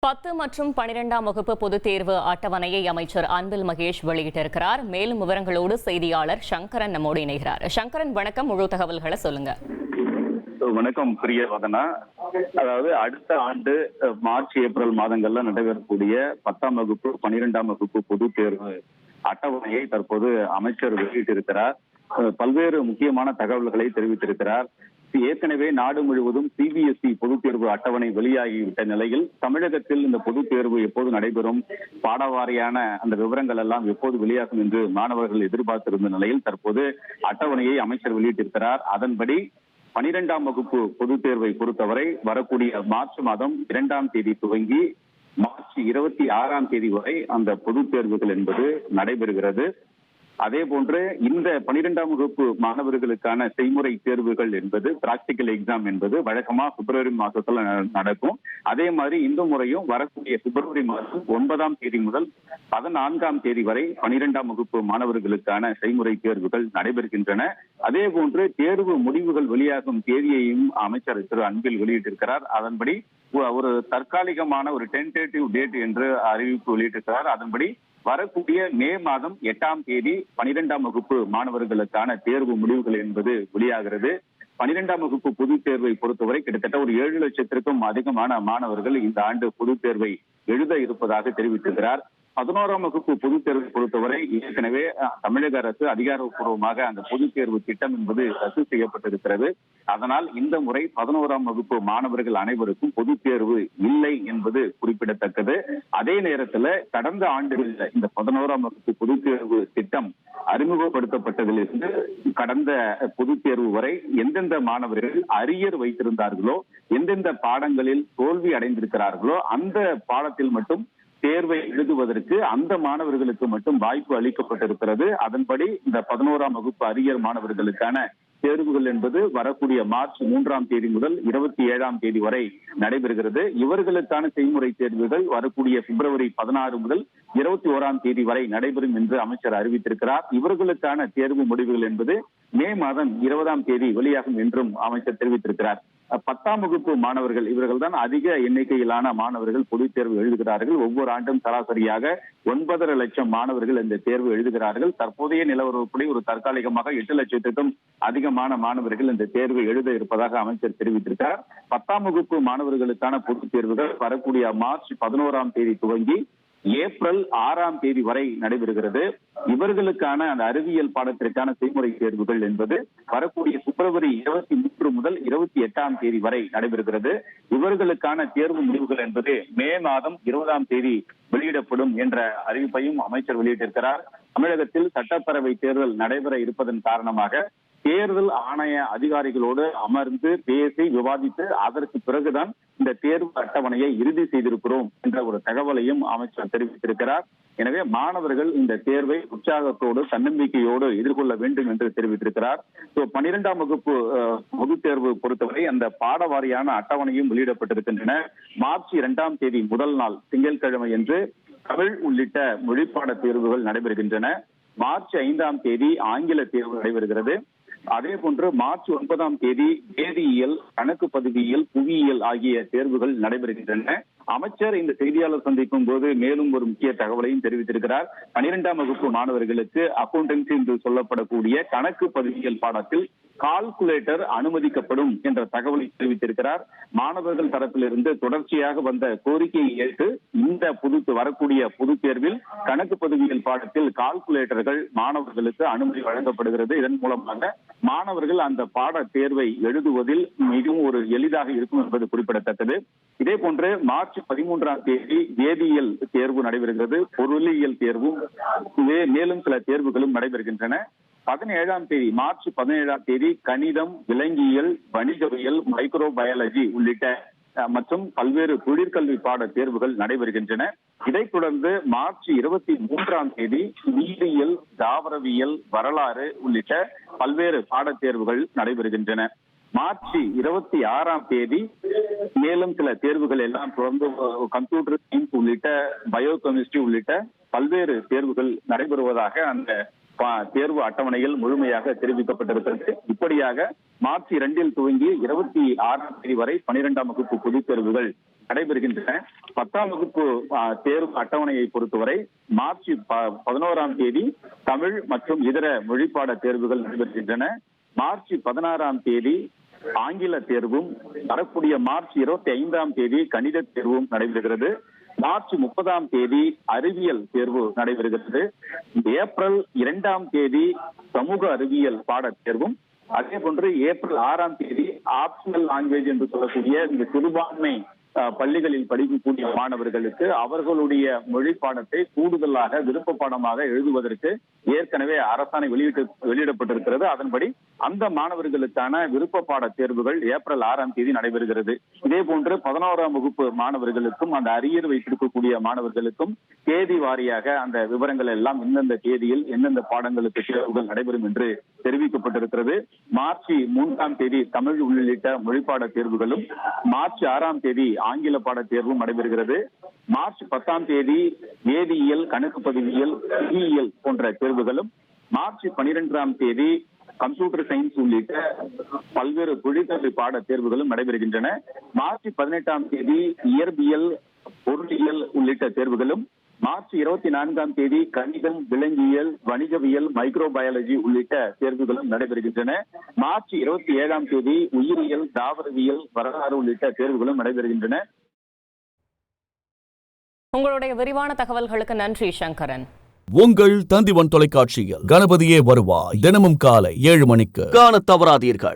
10 மற்றும் 12ஆம் வகுப்பு பொதுத் தேர்வு அட்டவணையை அமைச்சர் அன்பில் மகேஷ் வெளியிட்டிருக்கிறார். மேலும் விவரங்களோடு செய்தியாளர் சங்கரன் நம்மோடு இணைகிறார். சங்கரன், வணக்கம். முழு தகவல்களை சொல்லுங்க. வணக்கம் பிரியவதனா. அதாவது அடுத்த ஆண்டு மார்ச் ஏப்ரல் மாதங்கள்ல நடைபெறக்கூடிய 10ஆம் வகுப்பு 12ஆம் வகுப்பு பொதுத் தேர்வு அட்டவணையை தற்போது அமைச்சர் வெளியிட்டிருக்கிறார். பல்வேறு முக்கியமான தகவல்களை தெரிவித்திருக்கிறார். ஏற்கனவே நாடு முழுவதும் சிபிஎஸ்இ பொதுத் தேர்வு அட்டவணை வெளியாகிவிட்ட நிலையில் தமிழகத்தில் இந்த பொதுத் தேர்வு எப்போது நடைபெறும், பாடவாரியான அந்த விவரங்கள் எல்லாம் எப்போது வெளியாகும் என்று மாணவர்கள் எதிர்பார்த்திருந்த நிலையில் தற்போது அட்டவணையை அமைச்சர் வெளியிட்டிருக்கிறார். அதன்படி 12ஆம் வகுப்பு பொதுத் தேர்வை பொறுத்தவரை வரக்கூடிய மார்ச் மாதம் 2ஆம் தேதி துவங்கி மார்ச் 26ஆம் தேதி வரை அந்த பொதுத் தேர்வுகள் என்பது நடைபெறுகிறது. அதே போன்று இந்த 12ஆம் வகுப்பு மாணவர்களுக்கான செய்முறை தேர்வுகள் என்பது பிராக்டிக்கல் எக்ஸாம் என்பது வழக்கமா பிப்ரவரி மாதத்துல நடக்கும். அதே மாதிரி இந்த முறையும் வரக்கூடிய பிப்ரவரி மாதம் 9ஆம் தேதி முதல் 14ஆம் தேதி வரை 12ஆம் வகுப்பு மாணவர்களுக்கான செய்முறை தேர்வுகள் நடைபெறுகின்றன. அதே போன்று தேர்வு முடிவுகள் வெளியாகும் தேதியையும் அமைச்சர் திரு அன்பில் வெளியிட்டிருக்கிறார். அதன்படி ஒரு தற்காலிகமான ஒரு டென்டேட்டிவ் டேட் என்று அறிவிப்பு வெளியிட்டிருக்கிறார். அதன்படி வரக்கூடிய மே மாதம் 8ஆம் தேதி 12ஆம் வகுப்பு மாணவர்களுக்கான தேர்வு முடிவுகள் என்பது வெளியாகிறது. 12ஆம் வகுப்பு பொதுத் தேர்வை பொறுத்தவரை கிட்டத்தட்ட ஒரு 7 லட்சத்திற்கும் அதிகமான மாணவர்கள் இந்த ஆண்டு பொதுத் தேர்வை எழுத இருப்பதாக தெரிவித்திருக்கிறார். 11ஆம் வகுப்பு பொதுத் தேர்வை பொறுத்தவரை ஏற்கனவே தமிழக அரசு அதிகாரப்பூர்வமாக அந்த பொதுத் தேர்வு திட்டம் என்பது ரத்து செய்யப்பட்டிருக்கிறது. அதனால் இந்த முறை 11ஆம் வகுப்பு மாணவர்கள் அனைவருக்கும் பொதுத் தேர்வு இல்லை என்பது குறிப்பிடத்தக்கது. அதே நேரத்தில் கடந்த ஆண்டுகளில் இந்த 11ஆம் வகுப்பு பொதுத் தேர்வு திட்டம் அறிமுகப்படுத்தப்பட்டதிலிருந்து கடந்த பொதுத் தேர்வு வரை எந்தெந்த மாணவர்கள் அரியர் வைத்திருந்தார்களோ, எந்தெந்த பாடங்களில் தோல்வி அடைந்திருக்கிறார்களோ அந்த பாடத்தில் மட்டும் தேர்வை எழுதுவதற்கு அந்த மாணவர்களுக்கு மட்டும் வாய்ப்பு அளிக்கப்பட்டிருக்கிறது. அதன்படி இந்த 11ஆம் வகுப்பு அரியர் மாணவர்களுக்கான தேர்வுகள் என்பது வரக்கூடிய மார்ச் 3ஆம் தேதி முதல் 27ஆம் தேதி வரை நடைபெறுகிறது. இவர்களுக்கான செய்முறை தேர்வுகள் வரக்கூடிய பிப்ரவரி 16 முதல் 21ஆம் தேதி வரை நடைபெறும் என்று அமைச்சர் அறிவித்திருக்கிறார். இவர்களுக்கான தேர்வு முடிவுகள் என்பது மே மாதம் 20ஆம் தேதி வெளியாகும் என்றும் அமைச்சர் தெரிவித்திருக்கிறார். 10ஆம் வகுப்பு மாணவர்கள் இவர்கள் தான் அதிக எண்ணிக்கையிலான மாணவர்கள் பொதுத் தேர்வு எழுதுகிறார்கள். ஒவ்வொரு ஆண்டும் சராசரியாக 9.5 லட்சம் மாணவர்கள் இந்த தேர்வு எழுதுகிறார்கள். தற்போதைய நிலவரப்படி ஒரு தற்காலிகமாக 8 லட்சத்துக்கும் அதிகமான மாணவர்கள் இந்த தேர்வு எழுத இருப்பதாக அமைச்சர் தெரிவித்திருக்கிறார். 10ஆம் வகுப்பு மாணவர்களுக்கான பொதுத் தேர்வுகள் வரக்கூடிய மார்ச் 11ஆம் தேதி துவங்கி ஏப்ரல் 6ஆம் தேதி வரை நடைபெறுகிறது. இவர்களுக்கான அந்த அறிவியல் பாடத்திற்கான செய்முறை தேர்வுகள் என்பது வரக்கூடிய பிப்ரவரி 23 முதல் 28ஆம் தேதி வரை நடைபெறுகிறது. இவர்களுக்கான தேர்வு முடிவுகள் என்பது மே மாதம் 20ஆம் தேதி வெளியிடப்படும் என்ற அறிவிப்பையும் அமைச்சர் வெளியிட்டிருக்கிறார். தமிழகத்தில் சட்டப்பேரவை தேர்தல் நடைபெற இருப்பதன் காரணமாக தேர்தல் ஆணைய அதிகாரிகளோடு அமர்ந்து பேசி விவாதித்து அதற்கு பிறகுதான் இந்த தேர்வு அட்டவணையை இறுதி செய்திருக்கிறோம் என்ற ஒரு தகவலையும் அமைச்சர் தெரிவித்திருக்கிறார். எனவே மாணவர்கள் இந்த தேர்வை உற்சாகத்தோடு தன்னம்பிக்கையோடு எதிர்கொள்ள வேண்டும் என்று தெரிவித்திருக்கிறார். 12ஆம் வகுப்பு பொதுத் தேர்வு பொறுத்தவரை அந்த பாடவாரியான அட்டவணையும் வெளியிடப்பட்டிருக்கின்றன. மார்ச் 2ஆம் தேதி முதல் நாள் திங்கட்கிழமை என்று தமிழ் உள்ளிட்ட மொழிப்பாட தேர்வுகள் நடைபெறுகின்றன. மார்ச் 5ஆம் தேதி ஆங்கில தேர்வு நடைபெறுகிறது. அதே போன்று மார்ச் 9ஆம் தேதி வேதியியல், கணக்கு பதிவியல், புவியியல் ஆகிய தேர்வுகள் நடைபெறுகின்றன. அமைச்சர் இந்த செய்தியாளர் சந்திக்கும் போது மேலும் ஒரு முக்கிய தகவலையும் தெரிவித்திருக்கிறார். 12ஆம் வகுப்பு மாணவர்களுக்கு அக்கவுண்டன்சி என்று சொல்லப்படக்கூடிய கணக்கு பதிவியல் பாடத்தில் கால்குலேட்டர் அனுமதிக்கப்படும் என்ற தகவலை தெரிவித்திருக்கிறார். மாணவர்கள் தரப்பிலிருந்து தொடர்ச்சியாக வந்த கோரிக்கையை ஏற்று இந்த வரக்கூடிய பொதுத் தேர்வில் கணக்கு பதிவியல் பாடத்தில் கால்குலேட்டர்கள் மாணவர்களுக்கு அனுமதி வழங்கப்படுகிறது. இதன் மூலமாக மாணவர்கள் அந்த பாட தேர்வை எழுதுவதில் மிகவும் ஒரு எளிதாக இருக்கும் என்பது குறிப்பிடத்தக்கது. இதே போன்று மார்ச் 13ஆம் தேதி வேதியியல் தேர்வு நடைபெறுகிறது. பொருளியல் தேர்வும் மேலும் சில தேர்வுகளும் நடைபெறுகின்றன. 17ஆம் தேதி மார்ச் 17ஆம் தேதி கணிதம், விலங்கியல், வணிகவியல், மைக்ரோபயாலஜி உள்ளிட்ட மற்றும் பல்வேறு தொழிற்கல்வி பாட தேர்வுகள் நடைபெறுகின்றன. இதைத் தொடர்ந்து மார்ச் 23ஆம் தேதி உயிரியல், தாவரவியல், வரலாறு உள்ளிட்ட பல்வேறு பாட தேர்வுகள் நடைபெறுகின்றன. மார்ச் 26ஆம் தேதி மேலும் சில தேர்வுகள் எல்லாம் தொடர்ந்து கம்ப்யூட்டர் சயின்ஸ் உள்ளிட்ட பயோ கெமிஸ்ட்ரி உள்ளிட்ட பல்வேறு தேர்வுகள் நடைபெறுவதாக அந்த தேர்வு அட்டவணையில் முழுமையாக தெரிவிக்கப்பட்டிருக்கிறது. இப்படியாக மார்ச் 2 துவங்கி 26 வரை 12ஆம் வகுப்பு பொதுத் தேர்வுகள் நடைபெறுகின்றன. 10ஆம் வகுப்பு தேர்வு அட்டவணையை பொறுத்தவரை மார்ச் 11 தமிழ் மற்றும் இதர மொழிப்பாட தேர்வுகள் நடைபெறுகின்றன. மார்ச் 16 ஆங்கில தேர்வும், வரக்கூடிய மார்ச் 25 கணித தேர்வும் நடைபெறுகிறது. மார்ச் 30 அறிவியல் தேர்வு நடைபெறுகிறது. ஏப்ரல் 2 சமூக அறிவியல் பாடத் தேர்வும், அதே போன்று ஏப்ரல் 6 ஆப்ஷனல் லாங்குவேஜ் என்று சொல்லக்கூடிய இந்த சிறுபான்மை பள்ளிகளில் படிக்கக்கூடிய மாணவர்களுக்கு அவர்களுடைய மொழி பாடத்தை கூடுதலாக விருப்ப பாடமாக எழுதுவதற்கு ஏற்கனவே அரசாணை வெளியிடப்பட்டிருக்கிறது. அதன்படி அந்த மாணவர்களுக்கான விருப்ப பாட தேர்வுகள் ஏப்ரல் 6 நடைபெறுகிறது. இதே போன்று 11ஆம் வகுப்பு மாணவர்களுக்கும் அந்த அரியர் வைத்திருக்கக்கூடிய மாணவர்களுக்கும் தேதி வாரியாக அந்த விவரங்கள் எல்லாம் எந்தெந்த தேதியில் எந்தெந்த பாடங்களுக்கு தேர்வுகள் நடைபெறும் என்று தெரிவிக்கப்பட்டிருக்கிறது. மார்ச் 3 தமிழ் உள்ளிட்ட மொழிப்பாட தேர்வுகளும், மார்ச் 6 ஆங்கில பாட தேர்வும் நடைபெறுகிறது. மார்ச் 10 வேதியியல், கணக்கு பதிவியல், பொறியியல் போன்ற தேர்வுகளும், மார்ச் 12 கம்ப்யூட்டர் சயின்ஸ் உள்ளிட்ட பல்வேறு தொழிற்கல்வி பாட தேர்வுகளும் நடைபெறுகின்றன. மார்ச் 18 இயற்பியல், பொருளியல் உள்ளிட்ட தேர்வுகளும், மார்ச் 24 கணிதம், விலங்கியல், வணிகவியல், மைக்ரோபயாலஜி உள்ளிட்ட தேர்வுகளும் நடைபெறுகின்றன. மார்ச் 27 உயிரியல், தாவரவியல், வரலாறு உள்ளிட்ட தேர்வுகளும் நடைபெறுகின்றன. உங்களுடைய விரிவான தகவல்களுக்கு நன்றி சங்கரன். உங்கள் தந்திவன் தொலைக்காட்சியில் கணபதியே வருவாய் தினமும் காலை 7 மணிக்கு காணத் தவறாதீர்கள்.